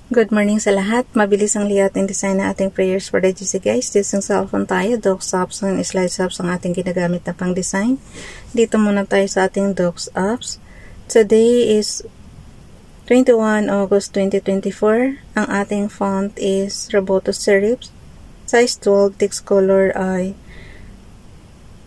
Good morning sa lahat. Mabilis ang layout and design na ating prayers for the GC guys. Dito sa cellphone tayo, docs apps and slides apps ang ating ginagamit na pang design. Dito muna tayo sa ating docs apps. Today is 21 August 2024. Ang ating font is Roboto Serifs. Size 12, text color ay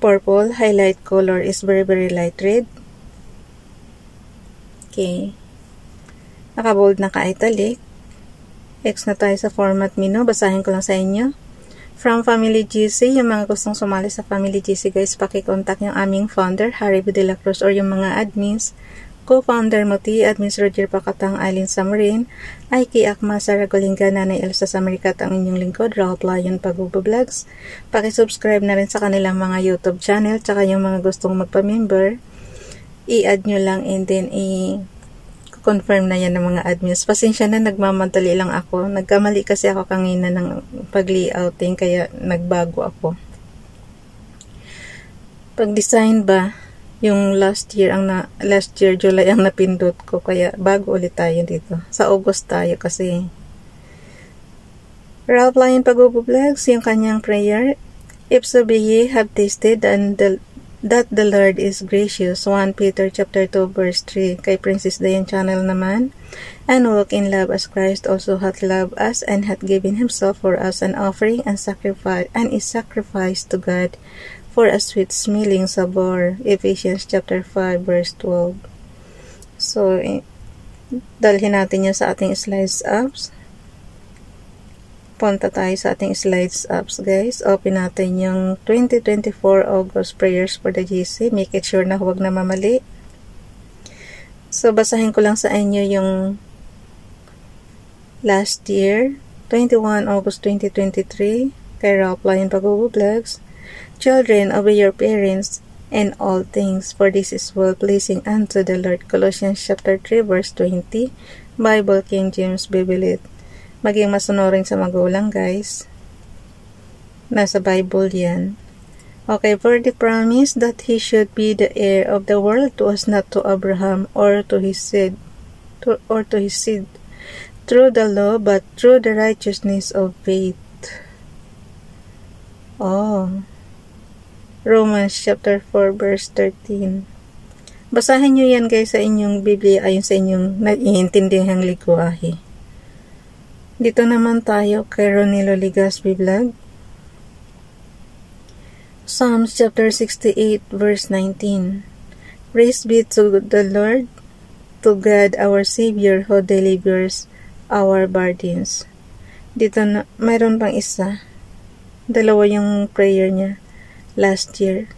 purple. Highlight color is very light red. Okay. Naka-bold, naka-italic. X na tayo sa format menu. Basahin ko lang sa inyo. From Family GC, yung mga gustong sumali sa Family GC guys, pakicontact yung aming founder, Harry B. De La Cruz, or yung mga admins, co-founder Moti, admins Roger Pacatang, Aileen Samarin, Aiki Akma, Sara Golinga, Nanay Elsa Samaricat, ang inyong lingkod, Ralph Lion Pag-Vlogs. Pakisubscribe na rin sa kanilang mga YouTube channel, tsaka yung mga gustong magpa-member, i-add nyo lang and then confirm na yan ng mga admins. Pasensya na, nagmamadali lang ako. Nagkamali kasi ako kanina ng pag-layouting, kaya nagbago ako. Pag-design ba, yung last year July ang napindot ko, kaya bago ulit tayo dito. Sa August tayo kasi. Ralph Lion Pag-Vlogs, yung kanyang prayer. If so be ye have tasted that the Lord is gracious. 1 Peter chapter 2 verse 3. Kay Princess Dayan channel naman. And walk in love as Christ also hath loved us and hath given himself for us an offering and is sacrificed to God for a sweet smelling savor. Ephesians chapter 5 verse 12. So, dalhin natin yan sa ating slides apps. Punta tayo sa ating slides apps guys. Open natin yung 2024 August prayers for the GC. Make it sure na huwag na mamali. So basahin ko lang sa inyo yung last year, 21 August 2023, kay Ralph Lion Pag-Vlogs. Children, obey your parents in all things, for this is well pleasing unto the Lord. Colossians chapter 3 verse 20, Bible King James Bible. Maging masunurin sa magulang guys. Nasa Bible yan. Okay, for the promise that he should be the heir of the world was not to Abraham or to his seed through the law, but through the righteousness of faith. Romans chapter 4 verse 13. Basahin nyo yan guys sa inyong Biblia ayon sa inyong naiintindihang lingwahe. Dito naman tayo kay Ronilo Ligaspi Vlog. Psalms chapter 68 verse 19. Praise be to the Lord, to God our Savior, who delivers our burdens. Dito na, mayroon pang isa. Dalawa yung prayer niya last year.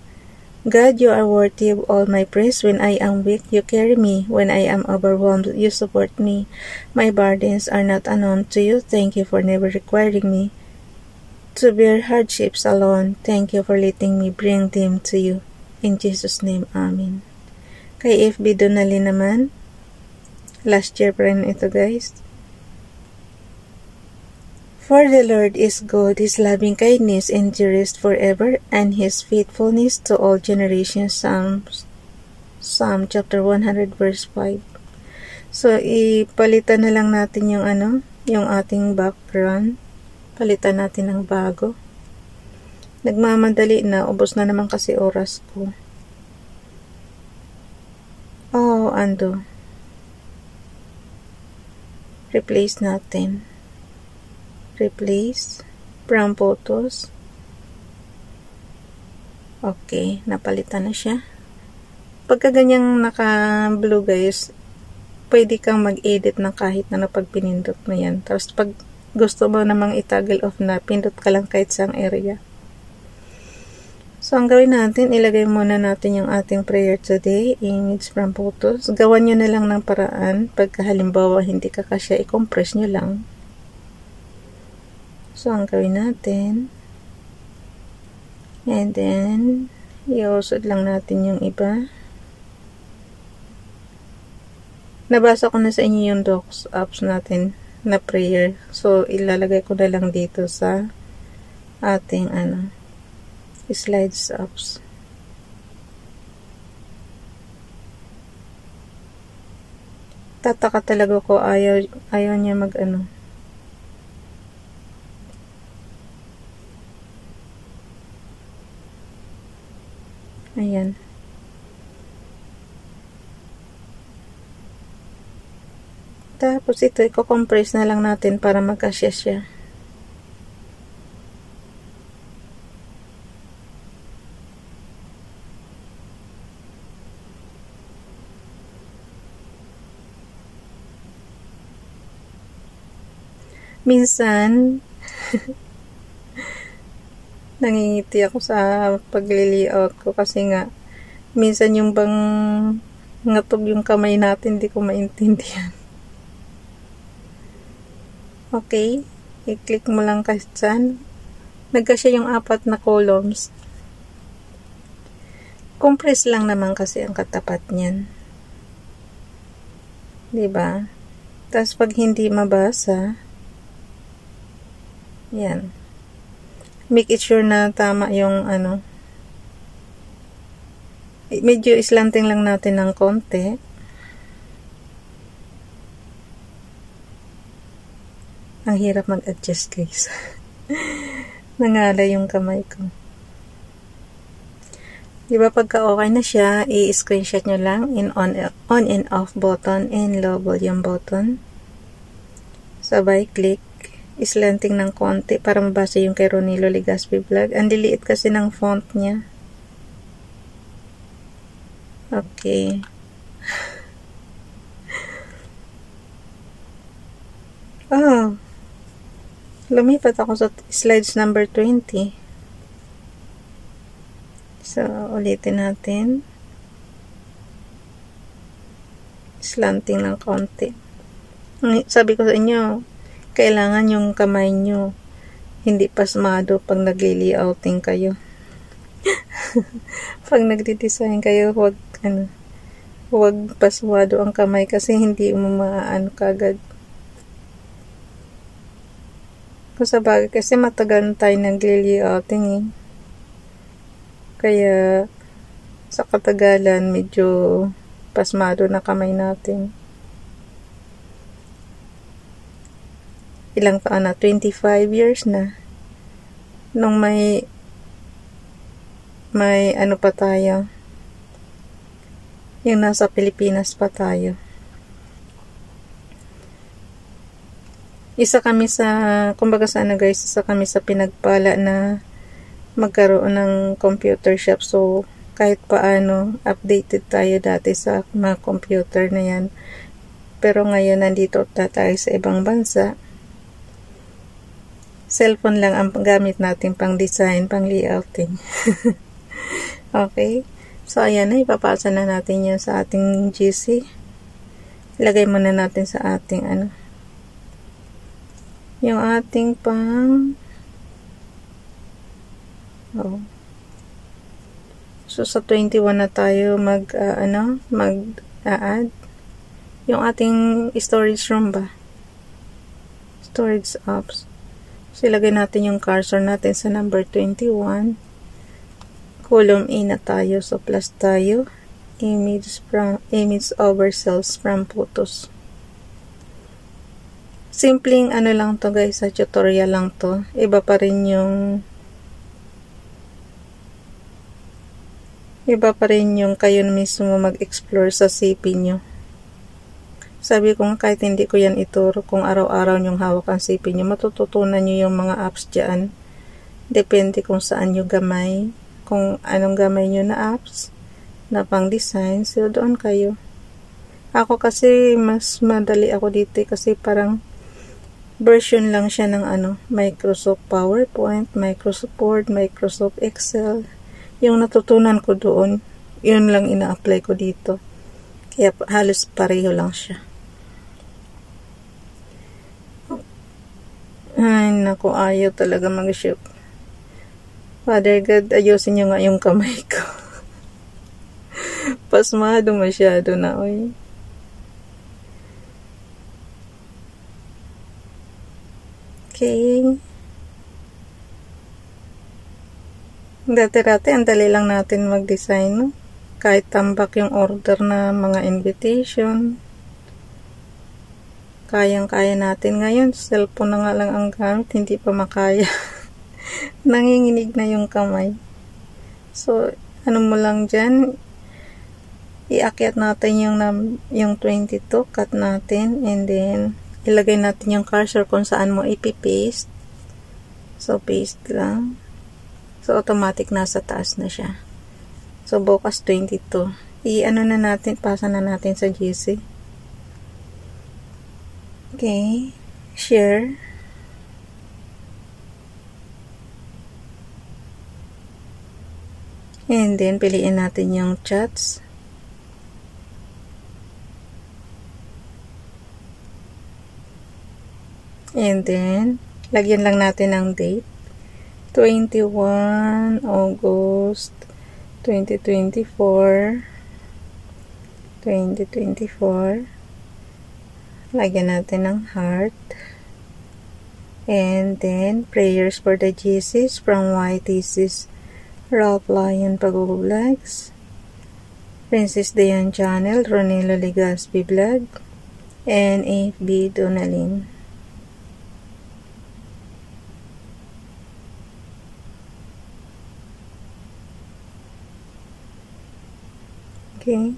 God, you are worthy of all my praise. When I am weak, you carry me. When I am overwhelmed, you support me. My burdens are not unknown to you. Thank you for never requiring me to bear hardships alone. Thank you for letting me bring them to you. In Jesus' name, Amen. Kay FB Donali naman, last year pa rin ito guys. For the Lord is good, his loving kindness endures forever, and his faithfulness to all generations. Psalm chapter 100 verse 5. So, ipalitan na lang natin yung yung ating background. Palitan natin ng bago. Nagmamadali na, ubos na naman kasi oras ko. Replace natin. Replace from photos. Okay, napalitan na siya. Pagka ganyang naka-blue guys, pwede kang mag-edit ng kahit na napagpinindot mo yan. Tapos pag gusto mo namang itoggle off na, pindot ka lang kahit saang area. So, ang gawin natin, ilagay muna natin yung ating prayer today, image from photos. Gawan nyo na lang ng paraan. Pagka halimbawa hindi ka kasya, i-compress nyo lang. So, ang gawin natin, and then, iusod lang natin yung iba. Nabasa ko na sa inyo yung docs apps natin na prayer. So, ilalagay ko na lang dito sa ating slides apps. Tataka talaga ko, ayaw niya mag-ano. Ayan. Tapos ito, i-compress na lang natin para magkasya siya. Minsan, nangingiti ako sa pag-layout ko kasi nga, minsan yung bang ngatog yung kamay natin, hindi ko maintindihan. Okay, i-click mo lang kasi dyan. Nagkasya yung 4 na columns. Compress lang naman kasi ang katapat niyan. Diba? Tapos pag hindi mabasa, yan. Make it sure na tama yung ano. Medyo islanting lang natin ng konti. Ang hirap mag-adjust guys. Nangala yung kamay ko. Diba pagka okay na siya, i-screenshot nyo lang in on and off button and low volume button. Sabay click, islanting ng konti para mabasa yung kay Ronilo Legaspi Vlog. Ang liliit kasi ng font niya. Okay. Oh. Lumipat ako sa slides number 20. So, ulitin natin. Slanting ng konti. Sabi ko sa inyo, kailangan yung kamay nyo hindi pasmado pag nagli-layouting kayo. Pag nagdi-design kayo, huwag pasmado ang kamay kasi hindi mo maano kagad. Kung sa bagay kasi matagal na tayo nagli-layouting eh. Kaya sa katagalan medyo pasmado na kamay natin. Ilang taon na? 25 years na. Nung may ano pa tayo. Yung nasa Pilipinas pa tayo. Isa kami sa, kumbaga sana guys, isa kami sa pinagpala na magkaroon ng computer shop. So, kahit paano, updated tayo dati sa mga computer na yan. Pero ngayon, nandito tayo sa ibang bansa. Cellphone lang ang gamit natin pang design, pang layouting. Okay? So, ayan na, ipapasa na natin yan sa ating GC. Ilagay muna natin sa ating yung ating pang so sa 21 na tayo mag-add yung ating storage room ba, storage apps. So ilagay natin yung cursor natin sa number 21, column A na tayo, so plus tayo, image over cells from photos. Simpleng lang to guys, sa tutorial lang to. Iba pa rin yung kayo mismo mag-explore sa CP nyo. Sabi ko kahit hindi ko yan ituro, kung araw-araw nyong hawak ang CP nyo, matututunan nyo yung mga apps dyan. Depende kung saan nyo gamay, kung anong gamay nyo na apps na pang design, so doon kayo. Ako kasi mas madali ako dito kasi parang version lang siya ng Microsoft PowerPoint, Microsoft Word, Microsoft Excel. Yung natutunan ko doon, yun lang ina-apply ko dito. Kaya halos pareho lang siya. Ay, naku, ayaw talaga mag-shoot. Father God, ayusin nyo nga yung kamay ko. Pasmado masyado na, oy. Okay. Dati-dati, ang dali lang natin mag-design, no? Kahit tambak yung order na mga invitation. kayang-kaya natin. Ngayon, cellphone na nga lang ang gamit, hindi pa makaya. Nanginginig na yung kamay. So, ano mo lang dyan, iakyat natin yung 22, cut natin, and then, ilagay natin yung cursor kung saan mo ipipaste. So, paste lang. So, automatic nasa taas na siya. So, bukas 22. I-ano na natin, pasa na natin sa GC. Okay. Share. And then, piliin natin yung chats. And then, lagyan lang natin ng date. 21 August 2024. Lagyan natin ng heart. And then, prayers for the GCs from YTC's Ralph Lion Pag-Vlogs, Princess Dayan Channel, Ronelo Legaspi Vlog, and AFB Donalyn. Okay.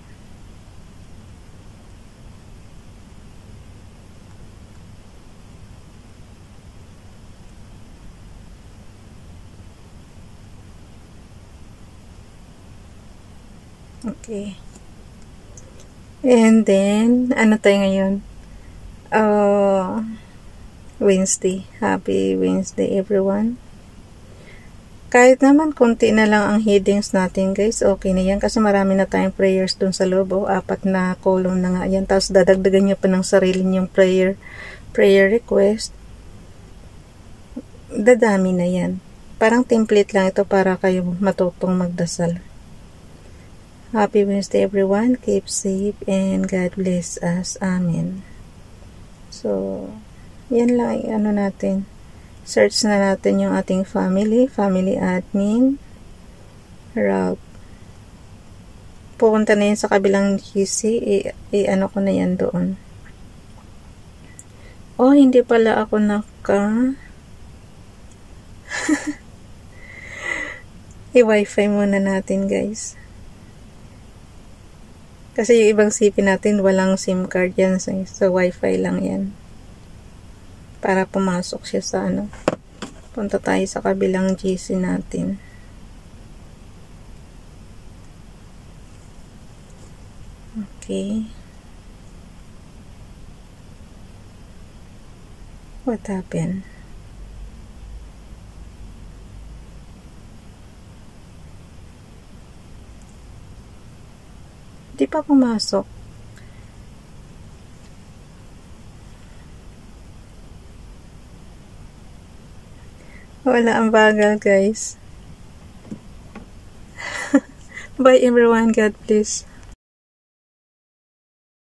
Okay. And then, ano tayo ngayon? Wednesday. Happy Wednesday, everyone. Kahit naman konti na lang ang headings natin, guys, okay na yan. Kasi marami na tayong prayers dun sa loob. 4 na column na nga yan. Tapos dadagdagan nyo pa ng sarili nyong prayer request. Dadami na yan. Parang template lang ito para kayo matutong magdasal. Happy Wednesday, everyone. Keep safe and God bless us. Amen. So, yan lang ano natin. Search na natin yung ating family admin, Ralph. Pupunta na yan sa kabilang GC, ano ko na yan doon. Oh, hindi pala ako i-wifi muna natin, guys. Kasi yung ibang CP natin, walang SIM card yan. So, wifi lang yan. Para pumasok siya sa punta tayo sa kabilang GC natin. Okay. What happened? Di pa pumasok. Wala ang bagal, guys. Bye everyone. God bless.